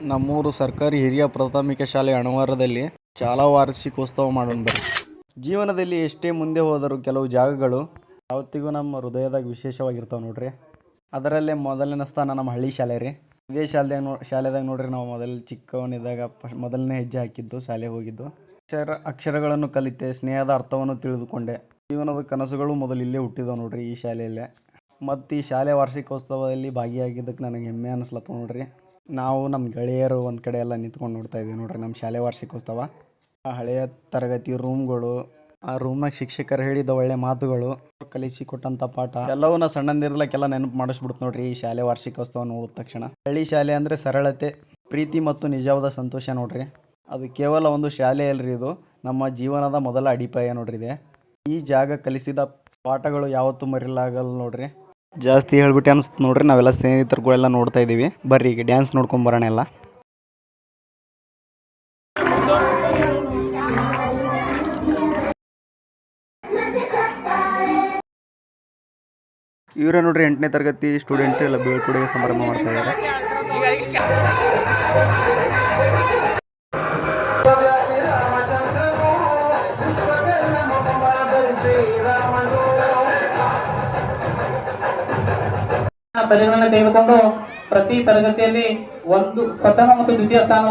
ನಮ್ಮೂರು ಸರ್ಕಾರಿ ಹಿರಿಯ ಪ್ರಾಥಮಿಕ ಶಾಲೆ ಅಣವಾರದಲ್ಲಿ ಶಾಲಾ ವಾರ್ಷಿಕೋತ್ಸವ ಮಾಡೋಣ ಬರ್ರಿ. ಜೀವನದಲ್ಲಿ ಎಷ್ಟೇ ಮುಂದೆ ಹೋದರೂ ಕೆಲವು ಜಾಗಗಳು ಯಾವತ್ತಿಗೂ ನಮ್ಮ ಹೃದಯದಾಗ ವಿಶೇಷವಾಗಿರ್ತಾವೆ ನೋಡ್ರಿ. ಅದರಲ್ಲೇ ಮೊದಲನೇ ಸ್ಥಾನ ನಮ್ಮ ಹಳ್ಳಿ ಶಾಲೆ ರೀ. ಇದೇ ಶಾಲೆದಾಗ ನೋಡ್ರಿ ನಾವು ಮೊದಲು ಚಿಕ್ಕವನಿದ್ದಾಗ ಮೊದಲನೇ ಹೆಜ್ಜೆ ಹಾಕಿದ್ದು, ಶಾಲೆಗೆ ಹೋಗಿದ್ದು. ಅಕ್ಷರಗಳನ್ನು ಕಲಿತೆ, ಸ್ನೇಹದ ಅರ್ಥವನ್ನು ತಿಳಿದುಕೊಂಡೆ. ಜೀವನದ ಕನಸುಗಳು ಮೊದಲು ಇಲ್ಲೇ ಹುಟ್ಟಿದವು ನೋಡ್ರಿ, ಈ ಶಾಲೆಯಲ್ಲೇ. ಮತ್ತು ಈ ಶಾಲೆ ವಾರ್ಷಿಕೋತ್ಸವದಲ್ಲಿ ಭಾಗಿಯಾಗಿದ್ದಕ್ಕೆ ನನಗೆ ಹೆಮ್ಮೆ ಅನಿಸ್ಲತ್ತವ ನೋಡ್ರಿ. ನಾವು ನಮ್ಮ ಗೆಳೆಯರು ಒಂದು ಕಡೆ ಎಲ್ಲ ನಿಂತ್ಕೊಂಡು ನೋಡ್ತಾ ಇದ್ದೀವಿ ನೋಡ್ರಿ ನಮ್ಮ ಶಾಲೆ ವಾರ್ಷಿಕೋತ್ಸವ. ಆ ಹಳೆಯ ತರಗತಿ ರೂಮ್ಗಳು, ಆ ರೂಮ್ನಾಗ ಶಿಕ್ಷಕರು ಹೇಳಿದ ಒಳ್ಳೆ ಮಾತುಗಳು, ಕಲಿಸಿಕೊಟ್ಟಂಥ ಪಾಠ ಎಲ್ಲವನ್ನ ಸಣ್ಣಂದಿರ್ಲಕ್ಕೆಲ್ಲ ನೆನಪು ಮಾಡಿಸ್ಬಿಡ್ತು ನೋಡ್ರಿ ಈ ಶಾಲೆ ವಾರ್ಷಿಕೋತ್ಸವ ನೋಡಿದ ತಕ್ಷಣ. ಹಳ್ಳಿ ಶಾಲೆ ಅಂದರೆ ಸರಳತೆ, ಪ್ರೀತಿ ಮತ್ತು ನಿಜವಾದ ಸಂತೋಷ ನೋಡ್ರಿ. ಅದು ಕೇವಲ ಒಂದು ಶಾಲೆ ಅಲ್ರಿ, ಇದು ನಮ್ಮ ಜೀವನದ ಮೊದಲ ಅಡಿಪಾಯ ನೋಡ್ರಿ ಇದೆ. ಈ ಜಾಗ ಕಲಿಸಿದ ಪಾಠಗಳು ಯಾವತ್ತೂ ಮರಿಲಾಗಲ್ಲ ನೋಡ್ರಿ. ಜಾಸ್ತಿ ಹೇಳ್ಬಿಟ್ಟು ಅನಿಸ್ತು ನೋಡ್ರಿ. ನಾವೆಲ್ಲ ಸ್ನೇಹಿತರುಗಳೆಲ್ಲ ನೋಡ್ತಾ ಇದ್ದೀವಿ. ಬರ್ರಿ ಈಗ ಡ್ಯಾನ್ಸ್ ನೋಡ್ಕೊಂಬರೋಣ ಎಲ್ಲ. ಇವರೇ ನೋಡ್ರಿ 8ನೇ ತರಗತಿ ಸ್ಟೂಡೆಂಟ್ ಎಲ್ಲ ಬೀಳ್ಕೊಡುಗೆ ಸಮಾರಂಭ ಮಾಡ್ತಾ ಇದ್ದಾರೆ. ಪರಿಗಣನೆ ತೆಗೆದುಕೊಂಡು ಪ್ರತಿ ತರಗತಿಯಲ್ಲಿ ಒಂದು ಪ್ರಥಮ ಮತ್ತು ದ್ವಿತೀಯ ಸ್ಥಾನ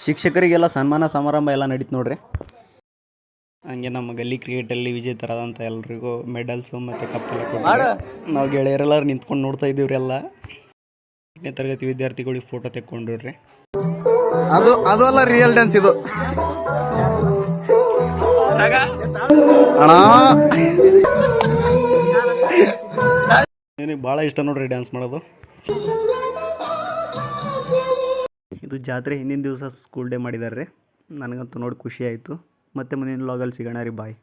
ಶಿಕ್ಷಕರಿಗೆಲ್ಲ ಸನ್ಮಾನ ಸಮಾರಂಭ ಎಲ್ಲ ನಡೀತು ನೋಡ್ರಿ. ಹಂಗೆ ನಮ್ಮ ಗಲ್ಲಿ ಕ್ರಿಕೆಟಲ್ಲಿ ವಿಜೇತರಾದಂಥ ಎಲ್ರಿಗೂ ಮೆಡಲ್ಸು ಮತ್ತು ಕಪ್ಪೆಲ್ಲ ಕೊಟ್ಟು ನಾವು ಗೆಳೆಯರೆಲ್ಲರೂ ನಿಂತ್ಕೊಂಡು ನೋಡ್ತಾ ಇದ್ದೀವ್ರಿ. ಎಲ್ಲ 8ನೇ ತರಗತಿ ವಿದ್ಯಾರ್ಥಿಗಳಿಗೆ ಫೋಟೋ ತೆಕ್ಕೊಂಡ್ರಿ. ಅದು ಅಲ್ಲ ರಿಯಲ್ ಡ್ಯಾನ್ಸ್ ಇದು ಅಣ್ಣ. ನನಗೆ ಭಾಳ ಇಷ್ಟ ನೋಡ್ರಿ ಡ್ಯಾನ್ಸ್ ಮಾಡೋದು. ಇದು ಜಾತ್ರೆ ಹಿಂದಿನ ದಿವಸ ಸ್ಕೂಲ್ ಡೇ ಮಾಡಿದ್ದಾರೆ ರೀ. ನನಗಂತೂ ನೋಡಿ ಖುಷಿ ಆಯಿತು. ಮತ್ತೆ ಮುಂದಿನ ವ್ಲಾಗಲ್ಲಿ ಸಿಗೋಣ ರೀ. ಬಾಯ್.